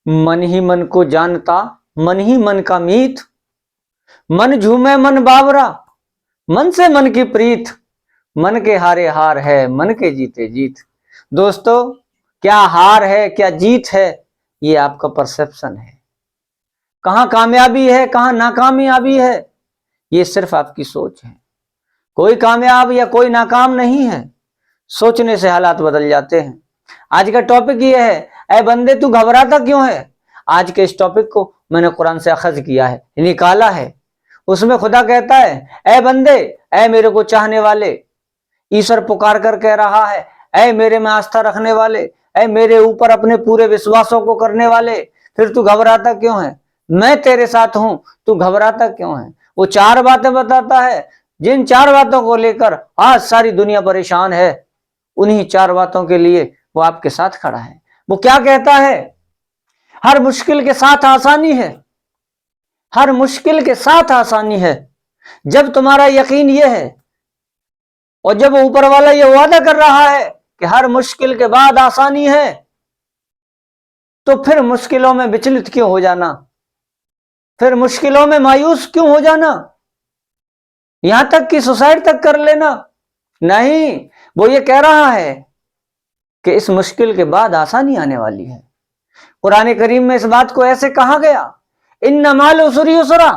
मन ही मन को जानता, मन ही मन का मीत, मन झूमे मन बावरा, मन से मन की प्रीत, मन के हारे हार है, मन के जीते जीत। दोस्तों, क्या हार है क्या जीत है, ये आपका परसेप्शन है। कहां कामयाबी है कहां नाकामयाबी है, ये सिर्फ आपकी सोच है। कोई कामयाब या कोई नाकाम नहीं है, सोचने से हालात बदल जाते हैं। आज का टॉपिक ये है, ऐ बंदे तू घबराता क्यों है। आज के इस टॉपिक को मैंने कुरान से अखज किया है, निकाला है। उसमें खुदा कहता है, ऐ बंदे, ऐ मेरे को चाहने वाले, ईश्वर पुकार कर कह रहा है, ऐ मेरे में आस्था रखने वाले, ऐ मेरे ऊपर अपने पूरे विश्वासों को करने वाले, फिर तू घबराता क्यों है, मैं तेरे साथ हूं, तू घबराता क्यों है। वो 4 बातें बताता है, जिन 4 बातों को लेकर आज सारी दुनिया परेशान है, उन्हीं 4 बातों के लिए वो आपके साथ खड़ा है। वो क्या कहता है, हर मुश्किल के साथ आसानी है, हर मुश्किल के साथ आसानी है। जब तुम्हारा यकीन यह है और जब ऊपर वाला ये वादा कर रहा है कि हर मुश्किल के बाद आसानी है, तो फिर मुश्किलों में विचलित क्यों हो जाना, फिर मुश्किलों में मायूस क्यों हो जाना, यहां तक कि सुसाइड तक कर लेना। नहीं, वो ये कह रहा है कि इस मुश्किल के बाद आसानी आने वाली है। कुरान करीम में इस बात को ऐसे कहा गया, इन्ना माल उसरी उसरा,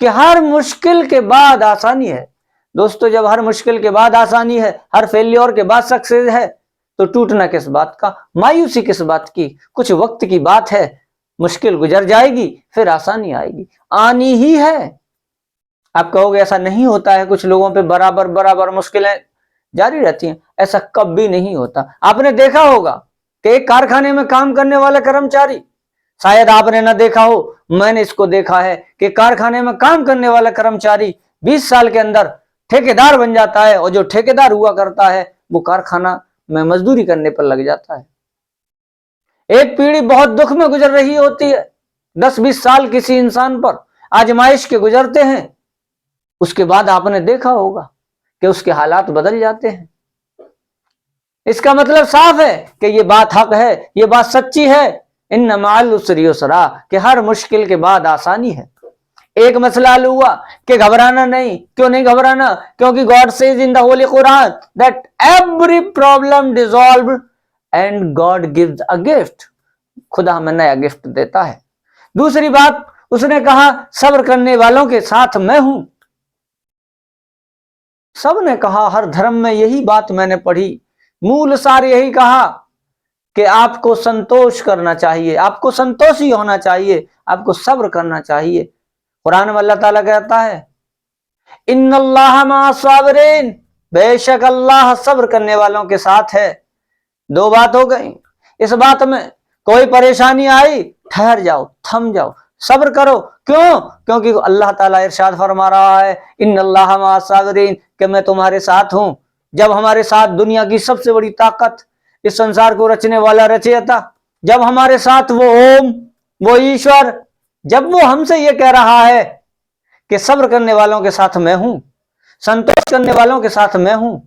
कि हर मुश्किल के बाद आसानी है। दोस्तों, जब हर मुश्किल के बाद आसानी है, हर फेल्योर के बाद सक्सेस है, तो टूटना किस बात का, मायूसी किस बात की। कुछ वक्त की बात है, मुश्किल गुजर जाएगी, फिर आसानी आएगी, आनी ही है। आप कहोगे ऐसा नहीं होता है, कुछ लोगों पे बराबर बराबर मुश्किलें जारी रहती हैं। ऐसा कभी नहीं होता। आपने देखा होगा कि एक कारखाने में काम करने वाला कर्मचारी, शायद आपने ना देखा हो, मैंने इसको देखा है कि कारखाने में काम करने वाला कर्मचारी 20 साल के अंदर ठेकेदार बन जाता है, और जो ठेकेदार हुआ करता है वो कारखाना में मजदूरी करने पर लग जाता है। एक पीढ़ी बहुत दुख में गुजर रही होती है, 10-20 साल किसी इंसान पर आजमाइश के गुजरते हैं, उसके बाद आपने देखा होगा कि उसके हालात बदल जाते हैं। इसका मतलब साफ है कि ये बात हक है, ये बात सच्ची है, इन्ना मअल उसरी युसरा, कि हर मुश्किल के बाद आसानी है। एक मसला हल हुआ कि घबराना नहीं। क्यों नहीं घबराना, क्योंकि God says in the Holi Quran that every problem dissolved and God gives a gift. खुदा हमें नया गिफ्ट देता है। दूसरी बात, उसने कहा सब्र करने वालों के साथ मैं हूं। सबने कहा, हर धर्म में यही बात मैंने पढ़ी, मूल सार यही कहा कि आपको संतोष करना चाहिए, आपको संतोषी होना चाहिए, आपको सब्र करना चाहिए। कुरान में अल्लाह ताला कहता है, इन्नल्लाह मअस-साबिरीन, बेशक अल्लाह सब्र करने वालों के साथ है। 2 बात हो गई। इस बात में कोई परेशानी आई, ठहर जाओ, थम जाओ, सब्र करो। क्यों? क्योंकि अल्लाह ताला इरशाद फरमा रहा है, इन्नल्लाह मअस-साबिरीन, कि मैं तुम्हारे साथ हूं। जब हमारे साथ दुनिया की सबसे बड़ी ताकत, इस संसार को रचने वाला रचयिता, जब हमारे साथ वो ओम, वो ईश्वर, जब वो हमसे ये कह रहा है कि सब्र करने वालों के साथ मैं हूं, संतोष करने वालों के साथ मैं हूं,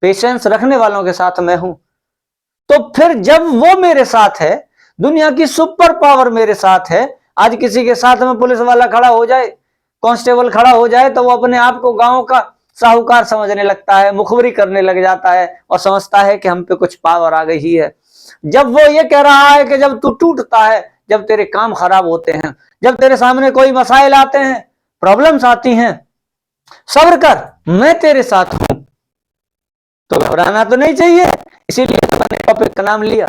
पेशेंस रखने वालों के साथ मैं हूं, तो फिर जब वो मेरे साथ है, दुनिया की सुपर पावर मेरे साथ है। आज किसी के साथ में पुलिस वाला खड़ा हो जाए, कांस्टेबल खड़ा हो जाए, तो वो अपने आप को गांव का साहूकार समझने लगता है, मुखबरी करने लग जाता है और समझता है कि हम पे कुछ पावर आ गई है। जब वो ये कह रहा है कि जब तू टूटता है, जब तेरे काम खराब होते हैं, जब तेरे सामने कोई मसाइल आते हैं, प्रॉब्लम्स आती हैं, सब्र कर, मैं तेरे साथ हूं, तो घबराना तो नहीं चाहिए। इसीलिए मैंने टॉपिक का नाम लिया,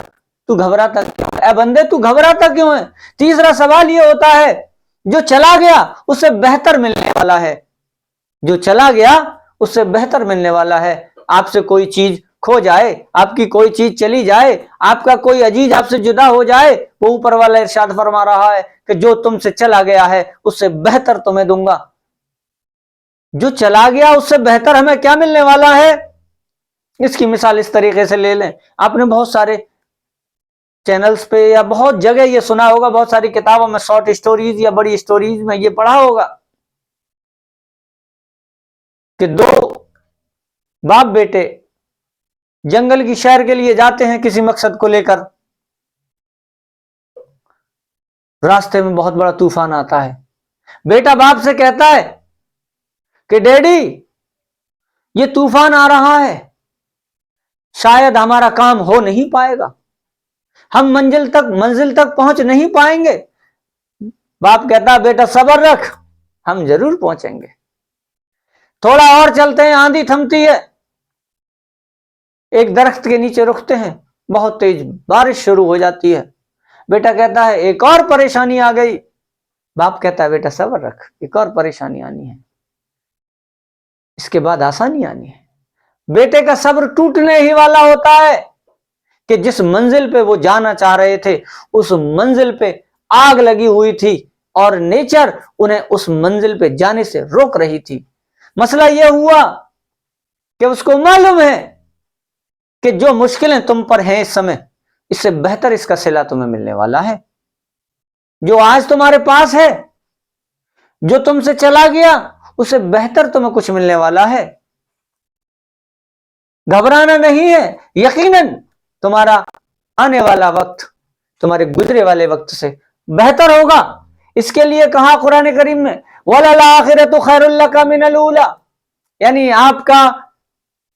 तू घबराता क्यों है। ऐ बंदे तू घबराता क्यों है। तीसरा सवाल ये होता है, जो चला गया उससे बेहतर मिलने वाला है, जो चला गया उससे बेहतर मिलने वाला है। आपसे कोई चीज खो जाए, आपकी कोई चीज चली जाए, आपका कोई अजीज आपसे जुदा हो जाए, वो ऊपर वाला इरशाद फरमा रहा है कि जो तुमसे चला गया है उससे बेहतर तुम्हें दूंगा। जो चला गया उससे बेहतर हमें क्या मिलने वाला है। इसकी मिसाल इस तरीके से ले लें, आपने बहुत सारे चैनल्स पे या बहुत जगह ये सुना होगा, बहुत सारी किताबों में, शॉर्ट स्टोरीज या बड़ी स्टोरीज में ये पढ़ा होगा कि 2 बाप बेटे जंगल की सैर के लिए जाते हैं किसी मकसद को लेकर। रास्ते में बहुत बड़ा तूफान आता है। बेटा बाप से कहता है कि डैडी ये तूफान आ रहा है, शायद हमारा काम हो नहीं पाएगा, हम मंजिल तक पहुंच नहीं पाएंगे। बाप कहता बेटा सब्र रख, हम जरूर पहुंचेंगे। थोड़ा और चलते हैं, आंधी थमती है, एक दरख्त के नीचे रुकते हैं, बहुत तेज बारिश शुरू हो जाती है। बेटा कहता है एक और परेशानी आ गई। बाप कहता है बेटा सब्र रख, एक और परेशानी आनी है, इसके बाद आसानी आनी है। बेटे का सब्र टूटने ही वाला होता है कि जिस मंजिल पे वो जाना चाह रहे थे उस मंजिल पे आग लगी हुई थी और नेचर उन्हें उस मंजिल पे जाने से रोक रही थी। मसला यह हुआ कि उसको मालूम है कि जो मुश्किलें तुम पर हैं इस समय, इससे बेहतर इसका सिला तुम्हें मिलने वाला है। जो आज तुम्हारे पास है, जो तुमसे चला गया, उससे बेहतर तुम्हें कुछ मिलने वाला है। घबराना नहीं है, यकीनन तुम्हारा आने वाला वक्त तुम्हारे गुजरे वाले वक्त से बेहतर होगा। इसके लिए कहा कुरान करीम में वलल आखिरतु खैरुल लका मिनल ऊला, यानी आपका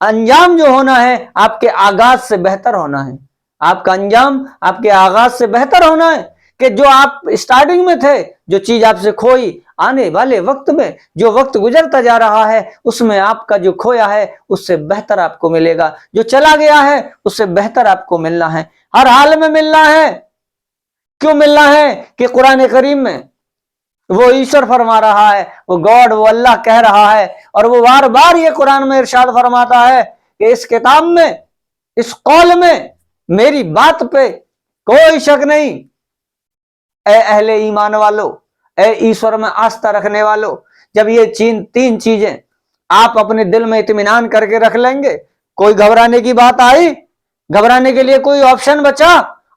अंजाम जो होना है आपके आगाज से बेहतर होना है। आपका अंजाम आपके आगाज से बेहतर होना है कि जो आप स्टार्टिंग में थे, जो चीज आपसे खोई, आने वाले वक्त में जो वक्त गुजरता जा रहा है उसमें आपका जो खोया है उससे बेहतर आपको मिलेगा। जो चला गया है उससे बेहतर आपको मिलना है, हर हाल में मिलना है। क्यों मिलना है कि कुरान करीम में वो ईश्वर फरमा रहा है, वो गॉड, वो अल्लाह कह रहा है, और वो बार बार ये कुरान में इरशाद फरमाता है कि इस किताब में, इस कौल में मेरी बात पे कोई शक नहीं। ए अहले ईमान वालों, ए ईश्वर में आस्था रखने वालों, जब ये तीन चीजें आप अपने दिल में इत्मीनान करके रख लेंगे, कोई घबराने की बात आई, घबराने के लिए कोई ऑप्शन बचा?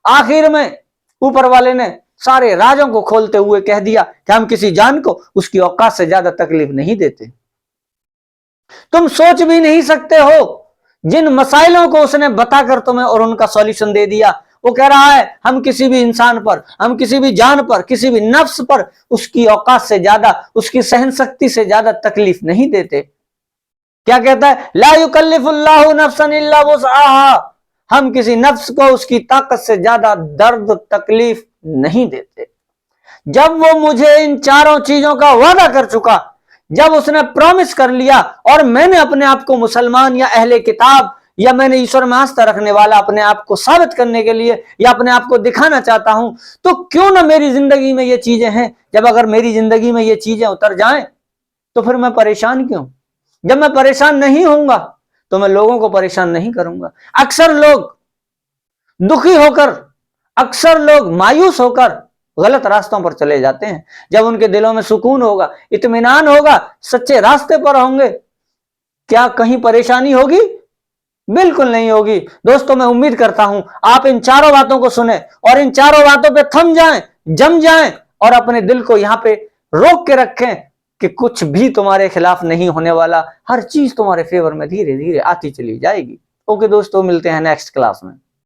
आखिर में ऊपर वाले ने सारे राजों को खोलते हुए कह दिया कि हम किसी जान को उसकी औकात से ज्यादा तकलीफ नहीं देते। तुम सोच भी नहीं सकते हो जिन मसाइलों को उसने बताकर तुम्हें और उनका सॉल्यूशन दे दिया। वो कह रहा है हम किसी भी इंसान पर, हम किसी भी जान पर, किसी भी नफ्स पर उसकी औकात से ज्यादा, उसकी सहन शक्ति से ज्यादा तकलीफ नहीं देते। क्या कहता है? ला युकल्लिफुल्लाहु नफ्सन इल्ला वुसअहा, हम किसी नफ्स को उसकी ताकत से ज्यादा दर्द तकलीफ नहीं देते। जब वो मुझे इन चारों चीजों का वादा कर चुका, जब उसने प्रॉमिस कर लिया और मैंने अपने आप को मुसलमान या अहले किताब या मैंने ईश्वर में आस्था रखने वाला अपने आप को साबित करने के लिए या अपने आप को दिखाना चाहता हूं, तो क्यों ना मेरी जिंदगी में ये चीजें हैं। जब अगर मेरी जिंदगी में ये चीजें उतर जाएं तो फिर मैं परेशान क्यों? जब मैं परेशान नहीं होऊंगा तो मैं लोगों को परेशान नहीं करूंगा। अक्सर लोग दुखी होकर, अक्सर लोग मायूस होकर गलत रास्तों पर चले जाते हैं। जब उनके दिलों में सुकून होगा, इत्मीनान होगा, सच्चे रास्ते पर होंगे, क्या कहीं परेशानी होगी? बिल्कुल नहीं होगी। दोस्तों, मैं उम्मीद करता हूं आप इन चारों बातों को सुने और इन चारों बातों पे थम जाएं, जम जाएं और अपने दिल को यहां पे रोक के रखें कि कुछ भी तुम्हारे खिलाफ नहीं होने वाला, हर चीज तुम्हारे फेवर में धीरे धीरे आती चली जाएगी। ओके दोस्तों, मिलते हैं नेक्स्ट क्लास में।